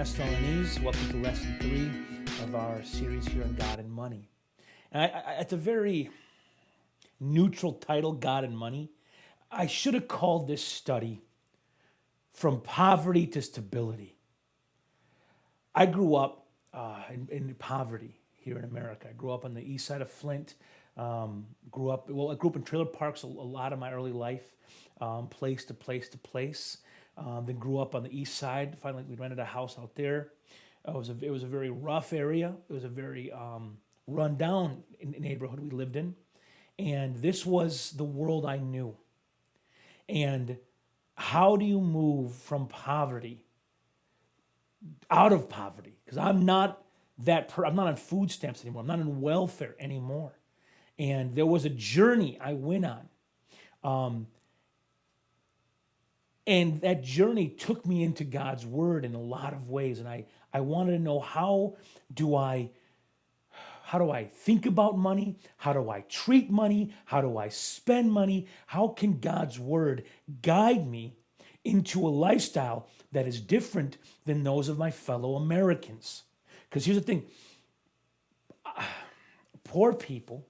Thessalonians. Welcome to lesson 3 of our series here on God and Money. And it's a very neutral title, God and Money. I should have called this study From Poverty to Stability. I grew up in poverty here in America. I grew up on the east side of Flint. I grew up in trailer parks a lot of my early life, place to place to place. Then grew up on the east side. Finally, we rented a house out there. It was a very rough area. It was a very run-down neighborhood we lived in. And this was the world I knew. And how do you move from poverty, out of poverty? Because I'm not I'm not on food stamps anymore. I'm not on welfare anymore. And there was a journey I went on. And that journey took me into God's word in a lot of ways. And I wanted to know, how do I think about money? How do I treat money? How do I spend money? How can God's word guide me into a lifestyle that is different than those of my fellow Americans? Because here's the thing. Poor people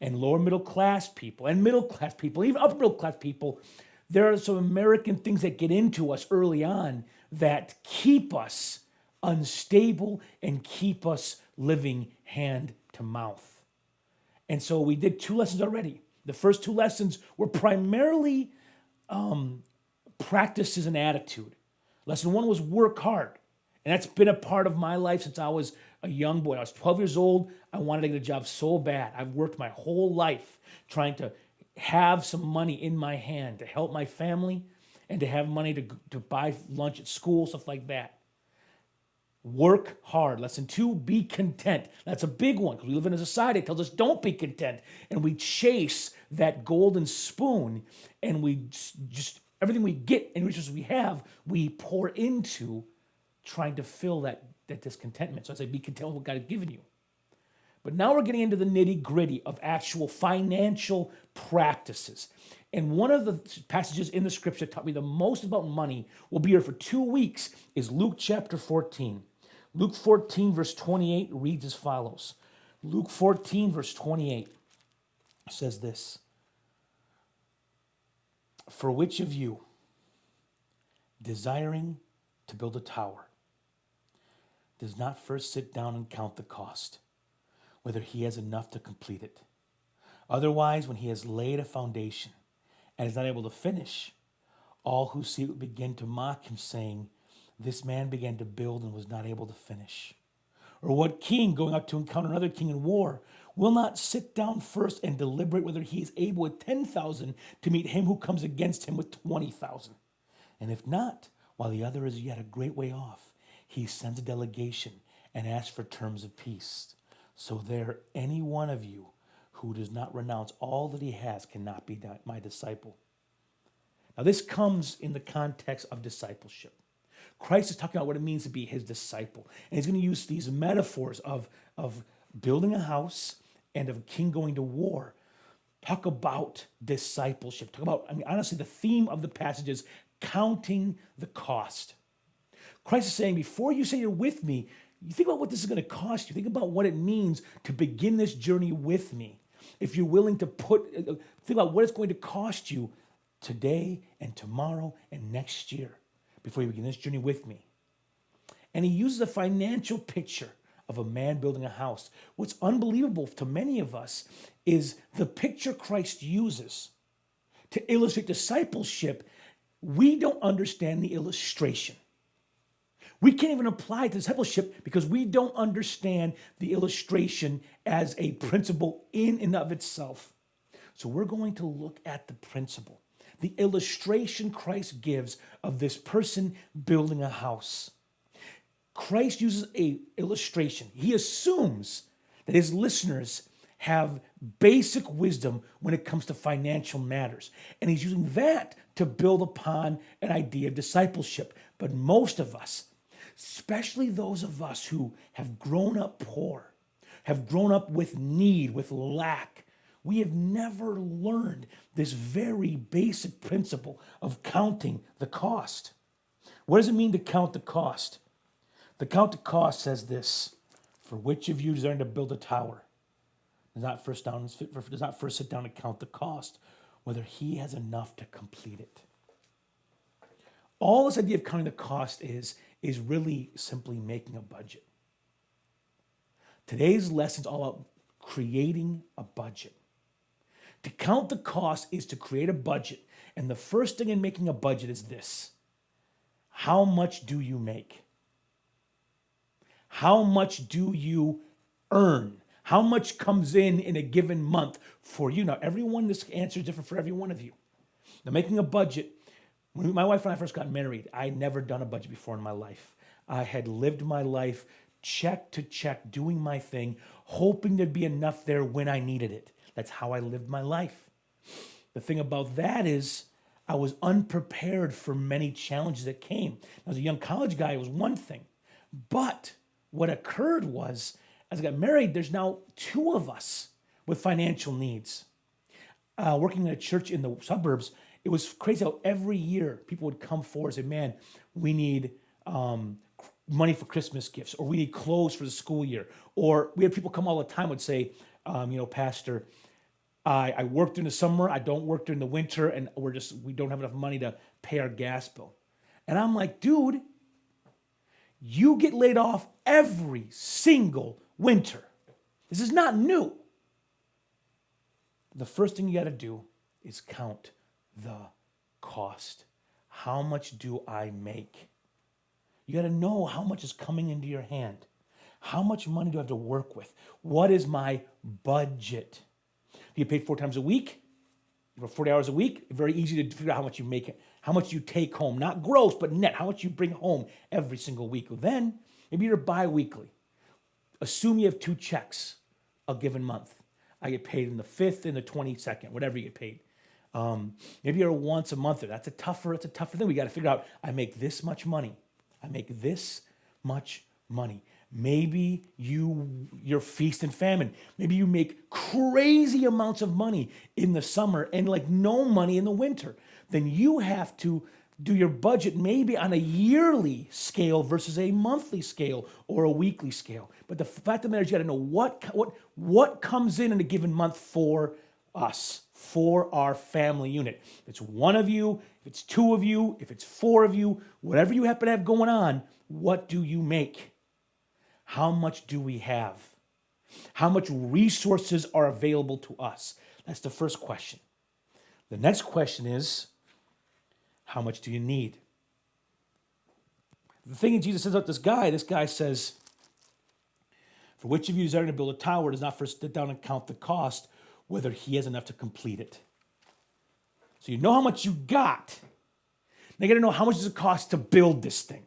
and lower middle class people and middle class people, even upper middle class people, there are some American things that get into us early on that keep us unstable and keep us living hand to mouth. And so we did 2 lessons already. The first 2 lessons were primarily practices and attitude. Lesson 1 was work hard. And that's been a part of my life since I was a young boy. I was 12 years old. I wanted to get a job so bad. I've worked my whole life trying to have some money in my hand to help my family and to have money to buy lunch at school, stuff like that. Work hard. Lesson 2, be content. That's a big one because we live in a society that tells us don't be content. And we chase that golden spoon, and we just everything we get and resources we have, we pour into trying to fill that discontentment. So I say be content with what God has given you. But now we're getting into the nitty-gritty of actual financial practices. And one of the passages in the scripture that taught me the most about money, we'll be here for 2 weeks, is Luke chapter 14. Luke 14, verse 28 reads as follows. Luke 14, verse 28 says this. For which of you, desiring to build a tower, does not first sit down and count the cost, whether he has enough to complete it? Otherwise, when he has laid a foundation and is not able to finish, all who see it will begin to mock him, saying, this man began to build and was not able to finish. Or what king, going out to encounter another king in war, will not sit down first and deliberate whether he is able with 10,000 to meet him who comes against him with 20,000? And if not, while the other is yet a great way off, he sends a delegation and asks for terms of peace. So there any one of you who does not renounce all that he has cannot be my disciple. Now this comes in the context of discipleship. Christ is talking about what it means to be his disciple. And he's going to use these metaphors of building a house and of a king going to war. Talk about discipleship. Talk about, honestly, the theme of the passage is counting the cost. Christ is saying, before you say you're with me, you think about what this is going to cost you. Think about what it means to begin this journey with me. If you're willing to think about what it's going to cost you today and tomorrow and next year before you begin this journey with me. And he uses a financial picture of a man building a house. What's unbelievable to many of us is the picture Christ uses to illustrate discipleship. We don't understand the illustration. We can't even apply it to discipleship because we don't understand the illustration as a principle in and of itself. So we're going to look at the principle, the illustration Christ gives of this person building a house. Christ uses an illustration. He assumes that his listeners have basic wisdom when it comes to financial matters. And he's using that to build upon an idea of discipleship. But most of us, especially those of us who have grown up poor, have grown up with need, with lack, we have never learned this very basic principle of counting the cost. What does it mean to count the cost? The count the cost says this: for which of you desiring to build a tower does not first sit down and count the cost, whether he has enough to complete it. All this idea of counting the cost is really simply making a budget. Today's lesson is all about creating a budget. To count the cost is to create a budget. And the first thing in making a budget is this: how much do you make? How much do you earn? How much comes in a given month for you? Now, this answer is different for every one of you. Now, making a budget, when my wife and I first got married, I had never done a budget before in my life. I had lived my life check to check, doing my thing, hoping there'd be enough there when I needed it. That's how I lived my life. The thing about that is I was unprepared for many challenges that came. As a young college guy, it was one thing. But what occurred was, as I got married, there's now two of us with financial needs. Working in a church in the suburbs, it was crazy how every year people would come forward and say, man, we need money for Christmas gifts, or we need clothes for the school year. Or we had people come all the time would say, Pastor, I work during the summer, I don't work during the winter, and we don't have enough money to pay our gas bill. And I'm like, dude, you get laid off every single winter. This is not new. The first thing you got to do is count the cost. How much do I make? You got to know how much is coming into your hand. How much money do I have to work with? What is my budget? You get paid 4 times a week, you work 40 hours a week. Very easy to figure out how much you make it, how much you take home, not gross, but net, how much you bring home every single week. Well, then, maybe you're bi-weekly. Assume you have 2 checks a given month. I get paid in the 5th and the 22nd, whatever you get paid. Maybe you're once a month. That's a tougher thing. We got to figure out, I make this much money. I make this much money. Maybe you're feast and famine. Maybe you make crazy amounts of money in the summer and like no money in the winter. Then you have to do your budget maybe on a yearly scale versus a monthly scale or a weekly scale. But the fact of the matter is you got to know what comes in a given month for us, for our family unit. If it's one of you, if it's 2 of you, if it's 4 of you, whatever you happen to have going on, what do you make? How much do we have? How much resources are available to us? That's the first question. The next question is, how much do you need? The thing that Jesus says about this guy says, for which of you desiring to build a tower does not first sit down and count the cost, whether he has enough to complete it. So you know how much you got. Now you got to know how much does it cost to build this thing?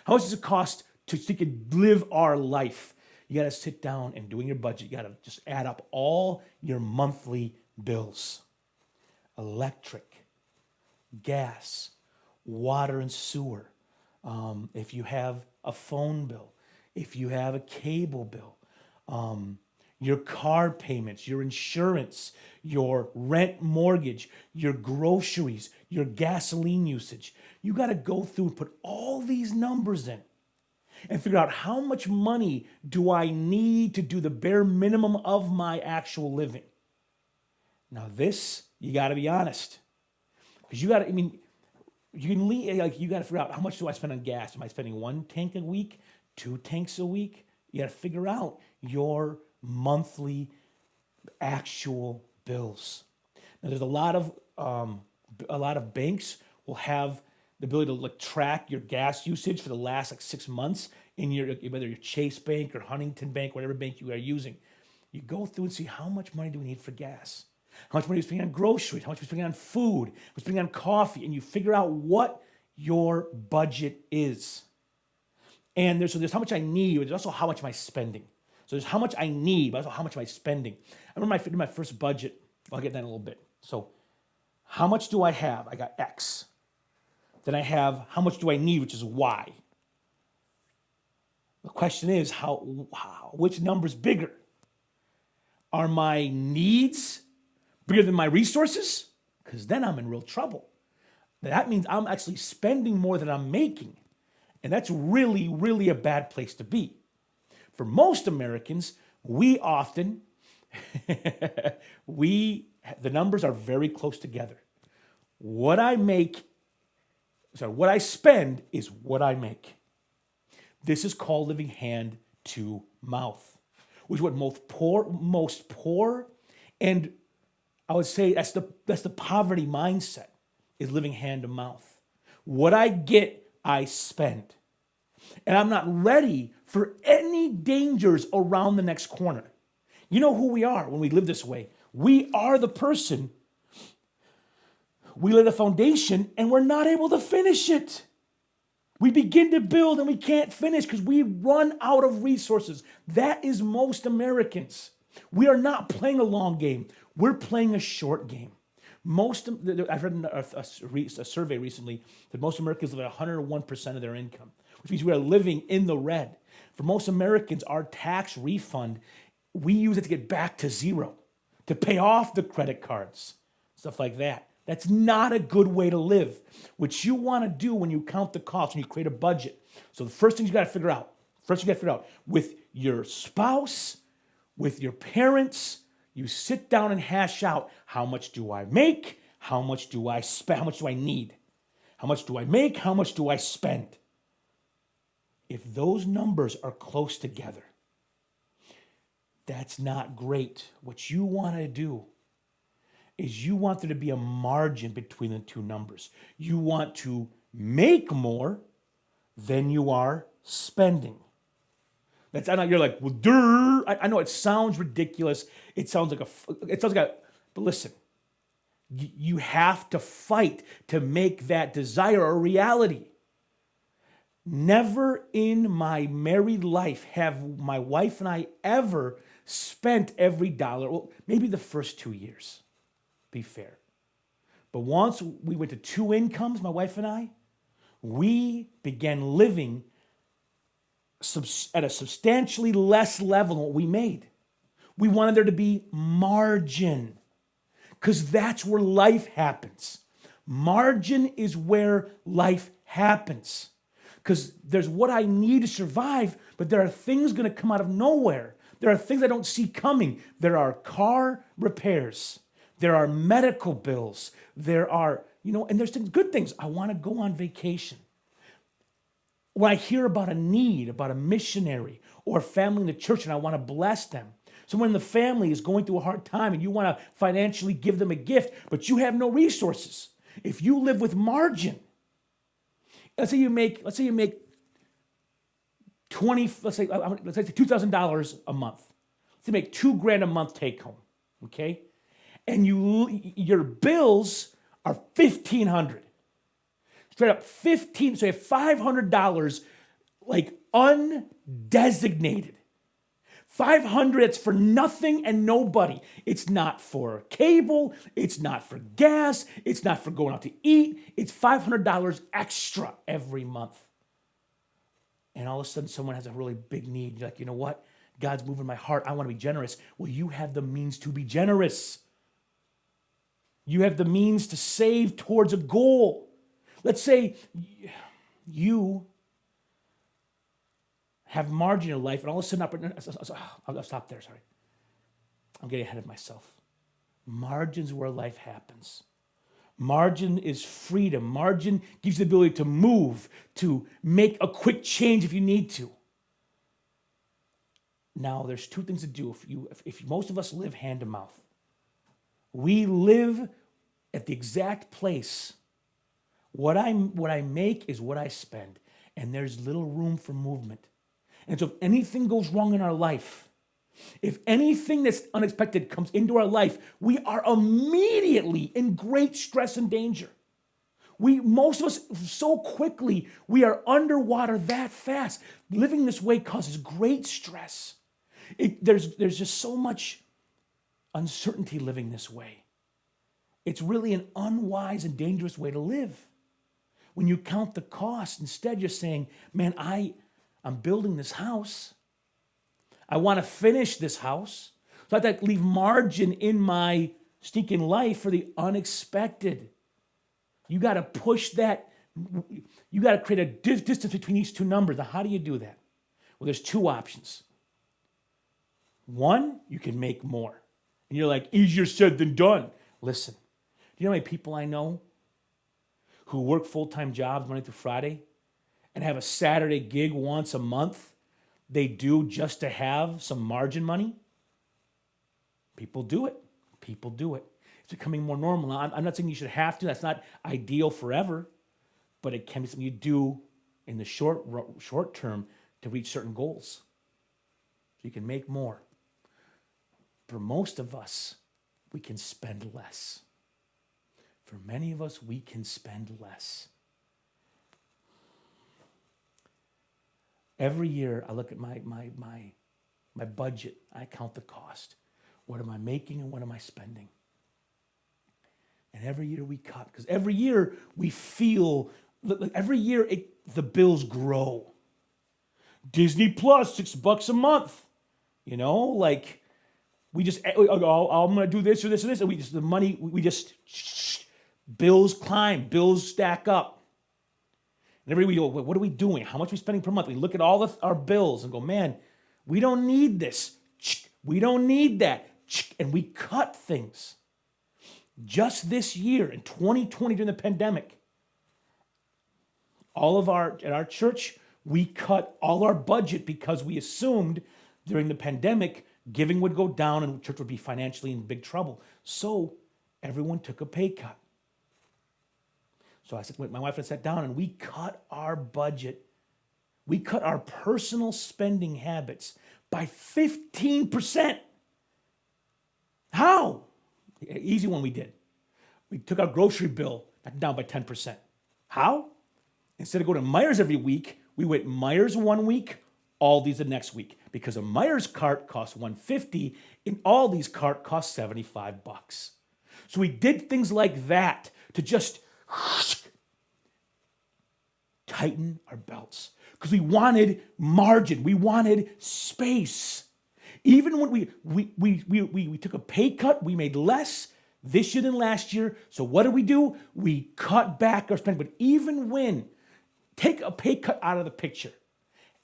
How much does it cost so you can live our life? You got to sit down and doing your budget. You got to just add up all your monthly bills. Electric, gas, water and sewer. If you have a phone bill, if you have a cable bill, your car payments, your insurance, your rent mortgage, your groceries, your gasoline usage. You got to go through and put all these numbers in and figure out how much money do I need to do the bare minimum of my actual living. Now this, you got to be honest. Because you got to, you got to figure out how much do I spend on gas? Am I spending 1 tank a week, 2 tanks a week? You got to figure out your monthly actual bills. Now there's a lot of banks will have the ability to track your gas usage for the last 6 months in whether your Chase Bank or Huntington Bank, whatever bank you are using. You go through and see how much money do we need for gas? How much money are we spending on groceries? How much are we spending on food? We're spending on coffee, and you figure out what your budget is. And there's how much I need, but there's also how much am I spending. So there's how much I need, but also how much am I spending. I remember I did my first budget. I'll get that in a little bit. So how much do I have? I got X. Then I have how much do I need, which is Y. The question is, which number's bigger? Are my needs bigger than my resources? Because then I'm in real trouble. That means I'm actually spending more than I'm making. And that's really, really a bad place to be. For most Americans, we often, the numbers are very close together. What I spend is what I make. This is called living hand to mouth, which is what most poor, and I would say that's the poverty mindset, is living hand to mouth. What I get, I spend. And I'm not ready for any dangers around the next corner. You know who we are when we live this way. We are the person. We lay the foundation and we're not able to finish it. We begin to build and we can't finish because we run out of resources. That is most Americans. We are not playing a long game. We're playing a short game. I've read a survey recently that most Americans live at 101% of their income, which means we are living in the red. For most Americans, our tax refund, we use it to get back to zero, to pay off the credit cards, stuff like that. That's not a good way to live. What you want to do when you count the costs, when you create a budget. So the first thing you got to figure out, with your spouse, with your parents, you sit down and hash out, how much do I make? How much do I spend? How much do I need? How much do I make? How much do I spend? If those numbers are close together, that's not great. What you want to do is you want there to be a margin between the two numbers. You want to make more than you are spending. I know you're like, well, duh. I know it sounds ridiculous. It sounds like but listen, you have to fight to make that desire a reality. Never in my married life have my wife and I ever spent every dollar. Well, maybe the first 2 years, be fair. But once we went to 2 incomes, my wife and I, we began living at a substantially less level than what we made. We wanted there to be margin because that's where life happens. Margin is where life happens because there's what I need to survive, but there are things going to come out of nowhere. There are things I don't see coming. There are car repairs. There are medical bills. There are, and there's good things. I want to go on vacation. When I hear about a need, about a missionary or a family in the church and I want to bless them. Someone in the family is going through a hard time and you want to financially give them a gift, but you have no resources. If you live with margin, let's say you make $2,000 a month. Let's say you make $2,000 a month take home, okay? And your bills are $1,500. Straight up 15, so you have $500 like undesignated. 500, it's for nothing and nobody. It's not for cable, it's not for gas, it's not for going out to eat. It's $500 extra every month. And all of a sudden someone has a really big need. You're like, you know what? God's moving my heart. I want to be generous. Well, you have the means to be generous. You have the means to save towards a goal. Let's say you have margin in life, and all of a sudden, I'll stop there, sorry. I'm getting ahead of myself. Margin's where life happens. Margin is freedom. Margin gives you the ability to move, to make a quick change if you need to. Now, there's 2 things to do. If most of us live hand to mouth, we live at the exact place. What I make is what I spend, and there's little room for movement. And so if anything goes wrong in our life, if anything that's unexpected comes into our life, we are immediately in great stress and danger. Most of us, so quickly, we are underwater that fast. Living this way causes great stress. There's just so much uncertainty living this way. It's really an unwise and dangerous way to live. When you count the cost, instead you're saying, man, I'm building this house. I want to finish this house. So I have to leave margin in my stinking life for the unexpected. You got to push that You got to create a distance between these two numbers. Now, how do you do that? Well, there's two options. One, you can make more. And you're like, easier said than done. Listen, do you know how many people I know who work full-time jobs Monday through Friday and have a Saturday gig once a month they do just to have some margin money? People do it. People do it. It's becoming more normal. Now, I'm not saying you should have to. That's not ideal forever, but it can be something you do in the short term to reach certain goals. So you can make more. For most of us, we can spend less. For many of us, we can spend less. Every year, I look at my budget. I count the cost. What am I making and what am I spending? And every year we cut, because every year we feel, every year the bills grow. Disney Plus, $6 a month. You know, like we just, oh, I'm going to do this or this or this. And the money, bills climb, bills stack up. And every week we go, what are we doing? How much are we spending per month? We look at all our bills and go, man, we don't need this. We don't need that. And we cut things. Just this year, in 2020 during the pandemic, at our church, we cut all our budget because we assumed during the pandemic, giving would go down and church would be financially in big trouble. So everyone took a pay cut. So my wife and I sat down and we cut our budget. We cut our personal spending habits by 15%. How? Easy one we did. We took our grocery bill down by 10%. How? Instead of going to Meijer's every week, we went Meijer's one week, Aldi's the next week. Because a Meijer's cart costs $150 and Aldi's cart costs $75. So we did things like that to just tighten our belts. Because we wanted margin. We wanted space. Even when we took a pay cut, we made less this year than last year. So what did we do? We cut back our spending. But even when, take a pay cut out of the picture,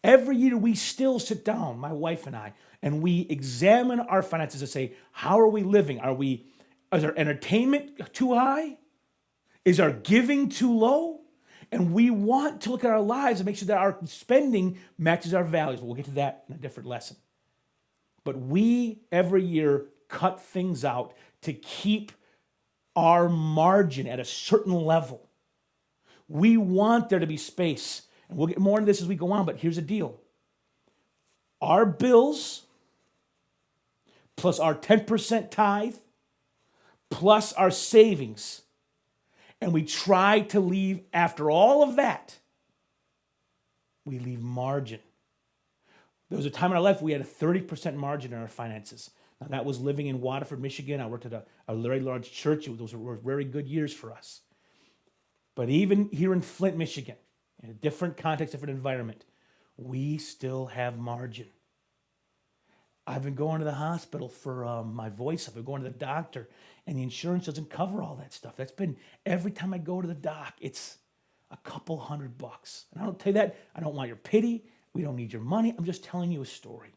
every year we still sit down, my wife and I, and we examine our finances and say, how are we living? Is our entertainment too high? Is our giving too low? And we want to look at our lives and make sure that our spending matches our values. But we'll get to that in a different lesson. But we, every year, cut things out to keep our margin at a certain level. We want there to be space. And we'll get more into this as we go on, but here's the deal. Our bills, plus our 10% tithe, plus our savings, and we try to leave, after all of that, we leave margin. There was a time in our life we had a 30% margin in our finances. Now, that was living in Waterford, Michigan. I worked at a very large church. Those were very good years for us. But even here in Flint, Michigan, in a different context, different environment, we still have margin. I've been going to the hospital for my voice. I've been going to the doctor, and the insurance doesn't cover all that stuff. That's been, every time I go to the doc, it's a couple $100. And I don't tell you that. I don't want your pity. We don't need your money. I'm just telling you a story.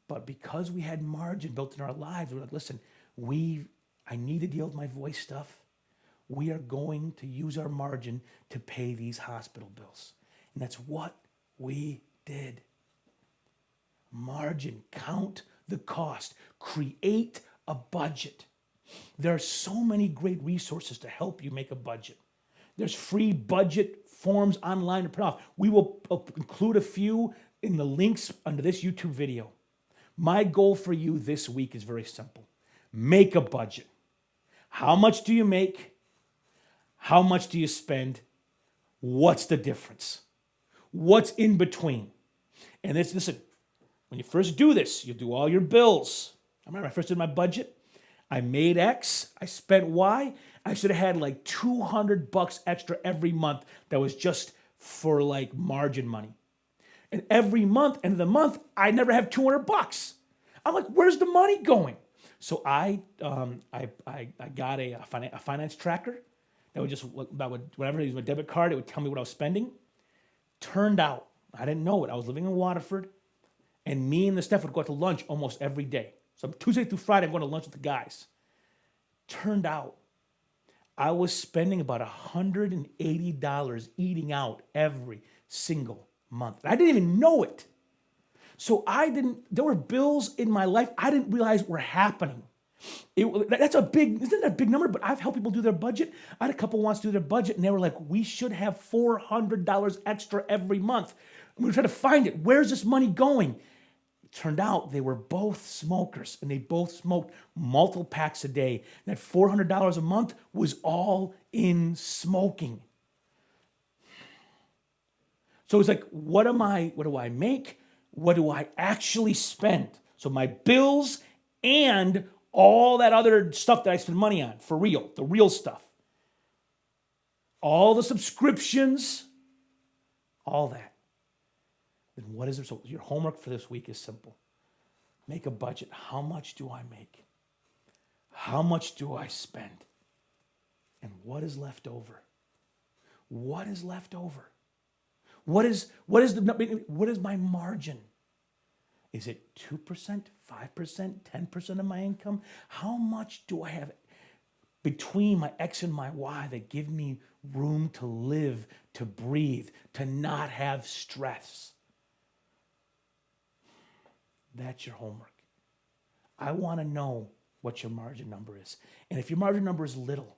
But because we had margin built in our lives, we're like, listen, I need to deal with my voice stuff. We are going to use our margin to pay these hospital bills. And that's what we did. Margin, count the cost, create a budget. There are so many great resources to help you make a budget. There's free budget forms online to print off. We will include a few in the links under this YouTube video. My goal for you this week is very simple. Make a budget. How much do you make? How much do you spend? What's the difference? What's in between? And listen, when you first do this, you do all your bills. I remember I first did my budget. I made X. I spent Y. I should have had like $200 extra every month that was just for like margin money. And every month, end of the month, I never have $200. I'm like, where's the money going? So I got a finance tracker that would just, whenever I used my debit card, it would tell me what I was spending. Turned out, I didn't know it. I was living in Waterford, and me and the staff would go out to lunch almost every day. So Tuesday through Friday, I'm going to lunch with the guys. Turned out, I was spending about $180 eating out every single month. I didn't even know it. So there were bills in my life I didn't realize were happening. Isn't that a big number? But I've helped people do their budget. I had a couple wants to do their budget, and they were like, we should have $400 extra every month. And we were trying to find it. Where's this money going? It turned out they were both smokers, and they both smoked multiple packs a day. And that $400 a month was all in smoking. So it's like, what do I make? What do I actually spend? So my bills and all that other stuff that I spend money on, for real, the real stuff. All the subscriptions, all that. Then what is it? So your homework for this week is simple. Make a budget. How much do I make? How much do I spend? And what is left over? What is left over? What is my margin? Is it 2%, 5%, 10% of my income? How much do I have between my X and my Y that give me room to live, to breathe, to not have stress? That's your homework. I want to know what your margin number is. And if your margin number is little,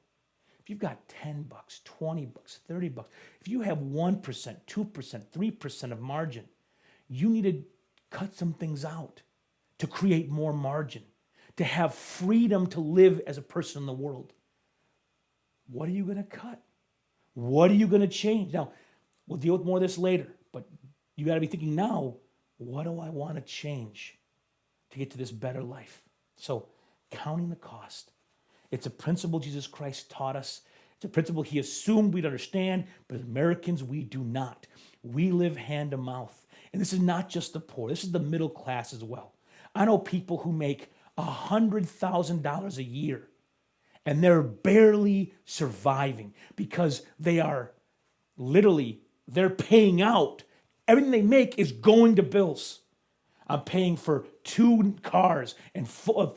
if you've got $10, $20, $30, if you have 1%, 2%, 3% of margin, you need to cut some things out to create more margin, to have freedom to live as a person in the world. What are you going to cut? What are you going to change? Now, we'll deal with more of this later, but you got to be thinking now, what do I want to change to get to this better life? So, counting the cost. It's a principle Jesus Christ taught us. It's a principle he assumed we'd understand, but as Americans, we do not. We live hand to mouth. And this is not just the poor. This is the middle class as well. I know people who make $100,000 a year, and they're barely surviving because they're paying out. Everything they make is going to bills. I'm paying for 2 cars and full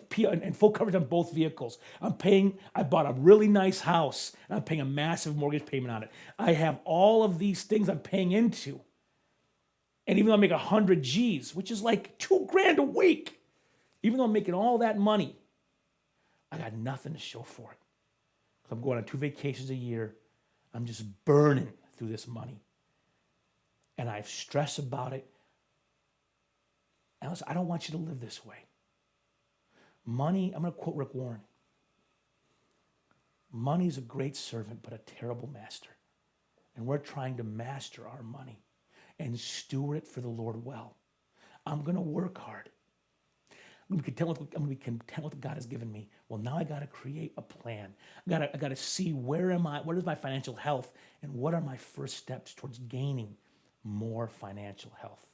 coverage on both vehicles. I bought a really nice house, and I'm paying a massive mortgage payment on it. I have all of these things I'm paying into. And even though I make 100 G's, which is like $2,000 a week, even though I'm making all that money, I got nothing to show for it. Because I'm going on 2 vacations a year. I'm just burning through this money. And I have stress about it. And listen, I don't want you to live this way. Money, I'm going to quote Rick Warren. Money is a great servant, but a terrible master. And we're trying to master our money and steward it for the Lord well. I'm going to work hard. I'm going to be content with what God has given me. Well, now I got to create a plan. I got to see where am I, what is my financial health, and what are my first steps towards gaining more financial health.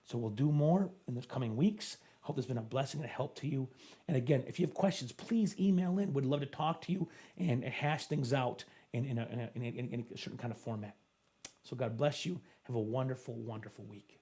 So we'll do more in the coming weeks. Hope there's been a blessing and a help to you. And again, if you have questions, please email in. We'd love to talk to you and hash things out in a certain kind of format. So God bless you. Have a wonderful, wonderful week.